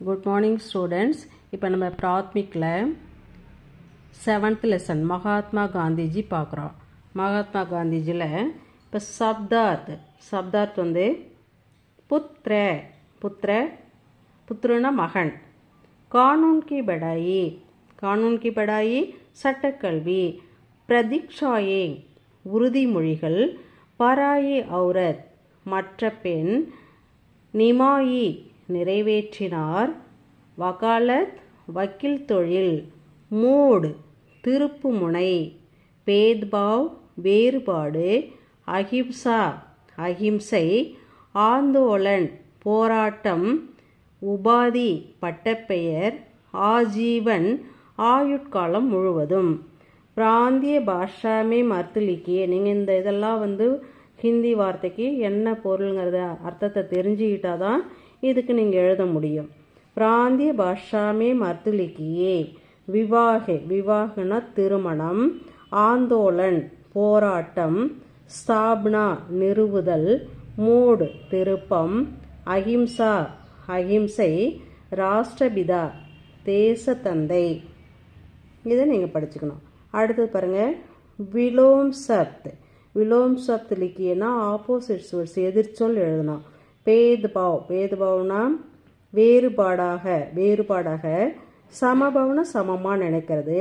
Good morning students. இப்போ நம்ம பிராத்மிக்கில் 7th lesson Mahatma Gandhiji பார்க்குறோம். மகாத்மா காந்திஜியில் இப்போ சப்தார்த் வந்து புத்திரனா மகன். கானூன் கி படாயி சட்டக்கல்வி. பிரதீக்ஷாயே உறுதிமொழிகள். பராயி ஔரத் மற்ற பெண். நிமாயி நிறைவேற்றினார். வகாலத் வக்கீல் தொழில். மூட் திருப்புமுனை. பேத்பாவ் வேறுபாடு. அஹிம்சை ஆந்தோலன் போராட்டம். உபாதி பட்டப்பெயர். ஆஜீவன் ஆயுட்காலம் முழுவதும். பிராந்திய பாஷாமே மர்த்துலிக்கியே. நீங்கள் இந்த இதெல்லாம் வந்து ஹிந்தி வார்த்தைக்கு என்ன பொருளுங்கிறத அர்த்தத்தை தெரிஞ்சுக்கிட்டா தான் இதுக்கு நீங்கள் எழுத முடியும். பிராந்திய பாஷாமே மர்த்துலிக்கியே. விவாகனா திருமணம். ஆந்தோலன் போராட்டம். ஸ்தாப்னா நிறுவுதல். மூட் திருப்பம். அஹிம்சை ராஷ்டிரபிதா தேசத்தந்தை. இதை நீங்கள் படிச்சுக்கணும். அடுத்தது பாருங்கள், விலோம் சப்த் லிக்கியனா ஆப்போசிட் வேர்ட்ஸ் எதிர்ச்சொல் எழுதணும். பேத்பாவ்னா வேறுபாடாக. சமபவன சமமாக நினைக்கிறது.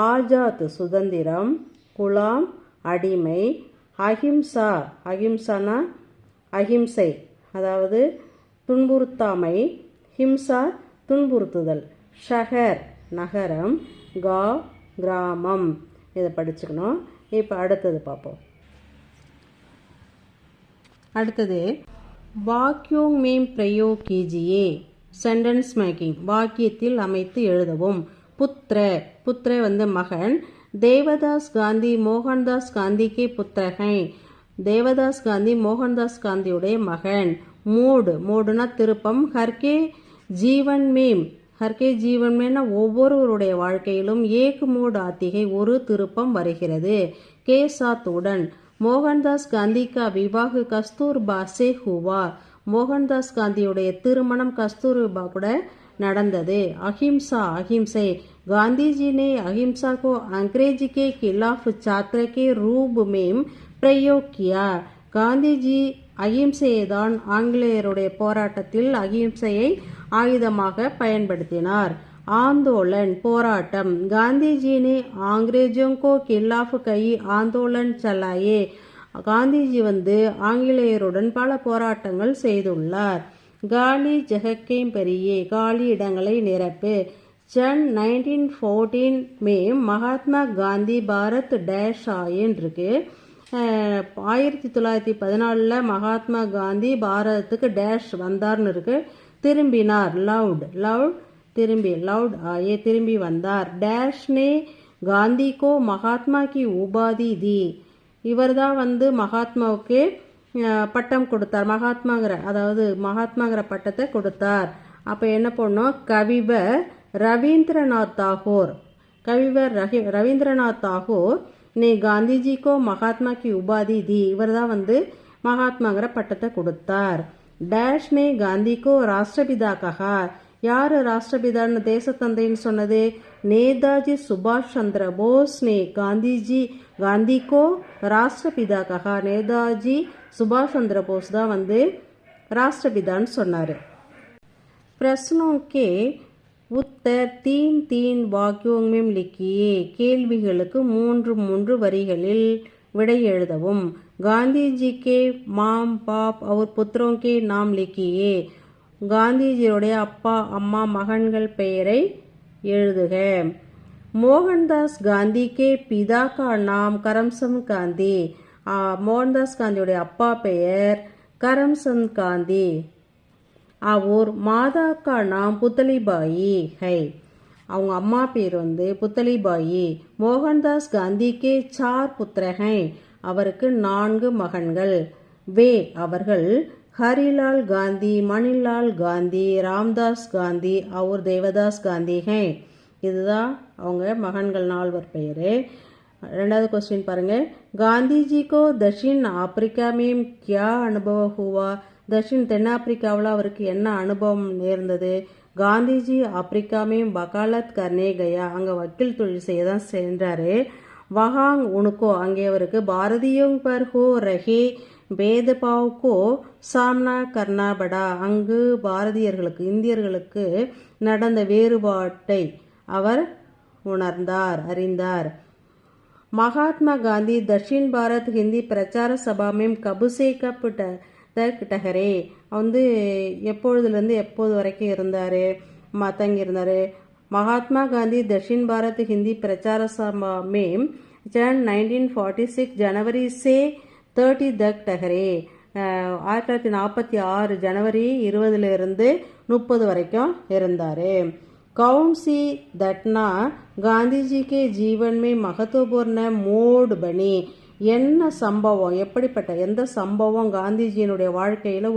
ஆஜாத் சுதந்திரம். குலாம் அடிமை. அஹிம்சானா அஹிம்சை அதாவது துன்புறுத்தாமை. ஹிம்சா துன்புறுத்துதல். ஷஹர் நகரம். கிராமம். இதை படிச்சுக்கணும். இப்போ அடுத்தது பார்ப்போம். அடுத்தது வாக்கியோங் மேம் பிரயோக் கீஜியே. சென்டென்ஸ் மேக்கிங் வாக்கியத்தில் அமைத்து எழுதவும். புத்திர வந்து மகன். தேவதாஸ் காந்தி மோகன்தாஸ் காந்திக்கு புத்திரகை. தேவதாஸ் காந்தி மோகன்தாஸ் காந்தியுடைய மகன். மூடுனா திருப்பம். ஹர்கே ஜீவன் மேம்னா ஒவ்வொருவருடைய வாழ்க்கையிலும் ஏக் மூட் ஆத்திகை ஒரு திருப்பம் வருகிறது. கே சாத் உடன். மோகன்தாஸ் காந்தி கா விவாஹ் கஸ்தூர்பா சே ஹுவா. மோகன்தாஸ் காந்தியுடைய திருமணம் கஸ்தூர்பா கூட நடந்தது. அஹிம்சை. காந்திஜி ने अहिंसा को अंग्रेजी के खिलाफ छात्र के रूप में प्रयोग किया. காந்திஜி அஹிம்சையை தான் ஆங்கிலேயருடைய போராட்டத்தில் அஹிம்சையை ஆயுதமாக பயன்படுத்தினார். आंदोलन போராட்டம். காந்திஜி ने अंग्रेजों को खिलाफ कई आंदोलन चलाए. காந்திஜி வந்து ஆங்கிலேயருடன் பல போராட்டங்கள் செய்துள்ளார். காலி ஜஹக்கேம் பெரியே. காலி இடங்களை நிரப்பு. ஜன் 1914 மே மகாத்மா காந்தி பாரத் டேஷ் ஆயின் இருக்கு. 1914 மகாத்மா காந்தி பாரதத்துக்கு டேஷ் வந்தார்னு இருக்கு. திரும்பினார். லவுட் ஆயே திரும்பி வந்தார். டேஷ் நே காந்தி கோ மகாத்மா கி உபாதி தி. இவர் தான் வந்து மகாத்மாவுக்கு பட்டம் கொடுத்தார். மகாத்மாங்கிற பட்டத்தை கொடுத்தார். அப்போ என்ன பண்ணோம், கவிவர் ரவீந்திரநாத் தாகூர் நே காந்திஜி கோ மகாத்மா கி உபாதி தி. இவர் தான் வந்து மகாத்மாங்கிற பட்டத்தை கொடுத்தார். டேஷ் நே காந்தி கோ ராஷ்டிரபிதா கஹா. யார் ராஷ்டிரபிதான்னு தேசத்தந்தைன்னு சொன்னது? நேதாஜி சுபாஷ் சந்திர போஸ் நே காந்தி கோ ராஷ்டிரபிதா கஹா. நேதாஜி சுபாஷ் சந்திர போஸ் தான் வந்து ராஷ்டிரபிதான்னு சொன்னார். பிரஸ்னோं के उत्तर 3 वाक्यों में लिखिए. கேள்விகளுக்கு 3 வரிகளில் விடை எழுதவும். காந்திஜி கே மாம் பாப் और पुत्रों के नाम लिखिए. காந்திஜியுடைய அப்பா அம்மா மகன்கள் பெயரை எழுதுக. மோகன்தாஸ் காந்தி கே பிதா கா நாம் கரம்சந்த் காந்தி. மோகன்தாஸ் காந்தியுடைய அப்பா பெயர் கரம்சந்த் காந்தி. அவர் மாதா கா நாம் புத்தலிபாயி ஹை. அவங்க அம்மா பேர் வந்து புத்தலிபாயி. மோகன்தாஸ் காந்தி கே 4 புத்திரகை. அவருக்கு 4 மகன்கள். அவர்கள் ஹரிலால் காந்தி, மணிலால் காந்தி, ராம்தாஸ் காந்தி और தேவதாஸ் காந்தி ஹை. இதுதான் அவங்க மகன்கள் 4 பெயர். ரெண்டாவது क्वेश्चन பாருங்க. காந்திஜி को दक्षिण अफ्रीका में क्या अनुभव हुआ? தென்னாப்பிரிக்காவில் அவருக்கு என்ன அனுபவம் நேர்ந்தது? காந்தி ஜி அப்ரிக்கா में वकालत करने गया அங்கே வக்கீல் தொழில் செய்ய தான் சென்றாரு. वहां उनको அங்கே அவருக்கு பாரதியோं पर हो रहे भेदभाव को सामना करना पड़ा அங்கு பாரதியர்களுக்கு இந்தியர்களுக்கு நடந்த வேறுபாட்டை அவர் உணர்ந்தார் அறிந்தார். महात्मा गांधी दक्षिण भारत हिंदी प्रचार सभा में कब से कब तक ठहरे வந்து எப்பொழுதுலேருந்து எப்போது வரைக்கும் இருந்தார் தங்கி இருந்தார். महात्मा गांधी दक्षिण भारत हिंदी प्रचार सभा में 1946 जनवरी से 30 तक ठहरे 1946 ஜனவரி 20லிருந்து 30 வரைக்கும் இருந்தார். कौन सी घटना गांधी जी के जीवन में महत्वपूर्ण मोड़ बनी என்ன சம்பவம் எப்படிப்பட்ட எந்த சம்பவம் காந்திஜியினுடைய வாழ்க்கையில்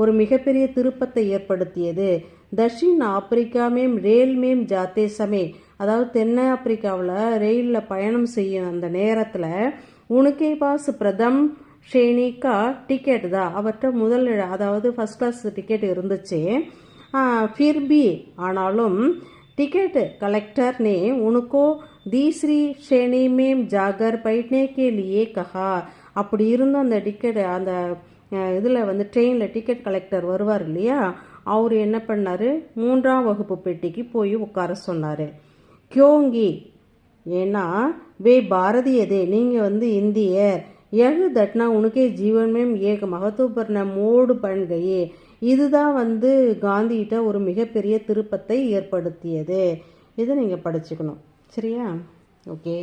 ஒரு மிகப்பெரிய திருப்பத்தை ஏற்படுத்தியது. தக்ஷின் ஆப்பிரிக்கா மேம் ரேல் மேம் ஜாத்தே சமே அதாவது தென்னை ஆப்பிரிக்காவில் ரயிலில் பயணம் செய்யும் அந்த நேரத்தில் உனக்கே பாஸ் பிரதம் ஷேனிகா டிக்கெட் தான் அவர்கிட்ட முதல் அதாவது ஃபர்ஸ்ட் கிளாஸ் டிக்கெட் இருந்துச்சு. फिर भी ஆனாலும் टिकट कलेक्टर ने उनको तीसरी श्रेणी में जाकर बैठने के लिए कहा அப்படி இருந்தும் அந்த டிக்கெட் அந்த இதில் வந்து ட்ரெயினில் டிக்கெட் கலெக்டர் வருவார் இல்லையா அவர் என்ன பண்ணார் 3ஆம் வகுப்பு பெட்டிக்கு போய் உட்கார சொன்னார். क्योंकि ஏன்னா வே பாரதியதே நீங்கள் வந்து இந்தியர் यह घटना उनके जीवन में एक महत्वपूर्ण मोड़ बन गई இதுதான் வந்து காந்திகிட்ட ஒரு மிகப்பெரிய திருப்பத்தை ஏற்படுத்தியது. இதை நீங்கள் படிச்சுக்கணும். சரியா? ஓகே.